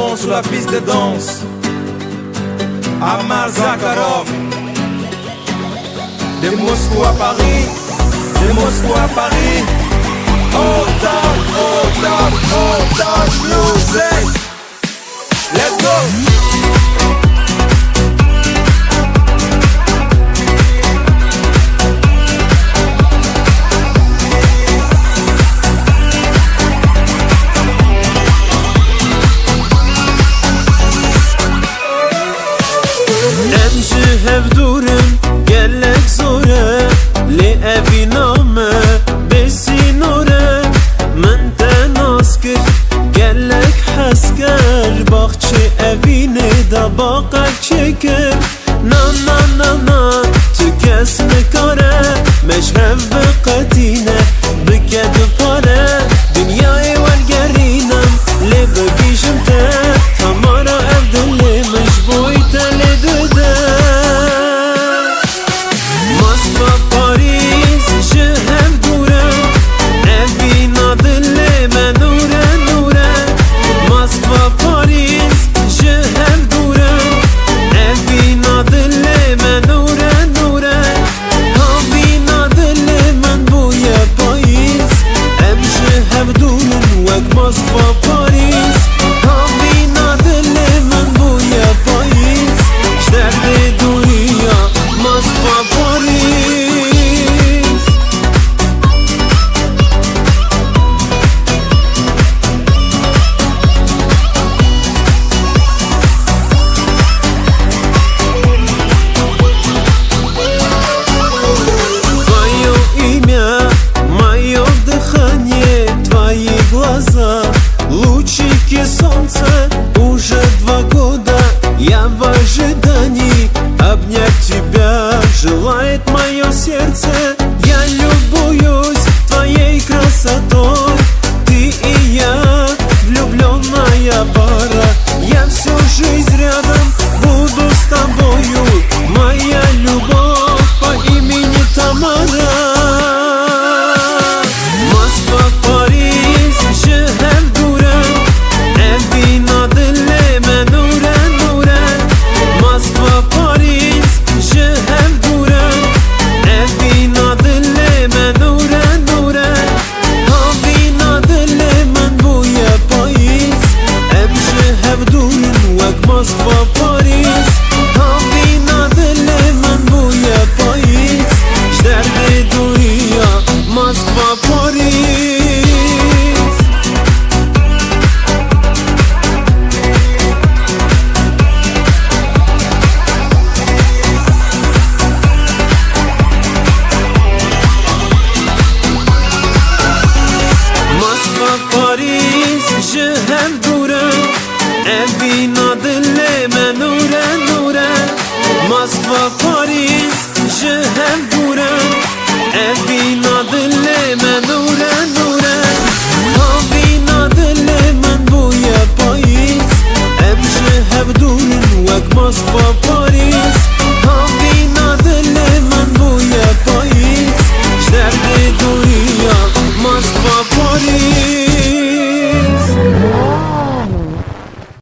monde sur la piste de danse. Amar Zakharov. De Moscou à Paris, de Moscou à Paris. Oh top, music. Let's go. Emji hevdurim gelek zore li eviname besinore min te naskir gelek hasker bahçe evine da bakar çeker na na na na tu kes nikare meşhev beqetine biked pare dünyayı vel gerinem li begijim te tamara evdili mecbuy te li dede Moskva Paris ji hev dure evina dili me nure nure Moskva Paris ji hev dure evina dili me nure nure havina dili men buye payis em ji hev durun wek Moskva Paris havina dili men buye payis şderdi duriya Moskva Paris Твое имя, мое дыхание, твои глаза, лучики солнца. Уже 2 года я в ожидании, обнять тебя желает мое сердце. Я любуюсь твоей красотой, ты и я, влюбленная пара. Я всю жизнь рядом буду с тобою, моя любовь по имени Тамара. Moskva Paris ji hev dure evina dili me nure nure Moskva Paris ji hev dure evina dili me nure nure havina dili men buye payis em ji hev durun wek Moskva Paris havina dili men buye payis şderdi duriya Moskva Paris Moskva Paris ji hev dure evina dili me nure nure Moskva Paris ji hev dure evina dili me nure nure havina dili men buye payis em ji hev durun wek Moskva Paris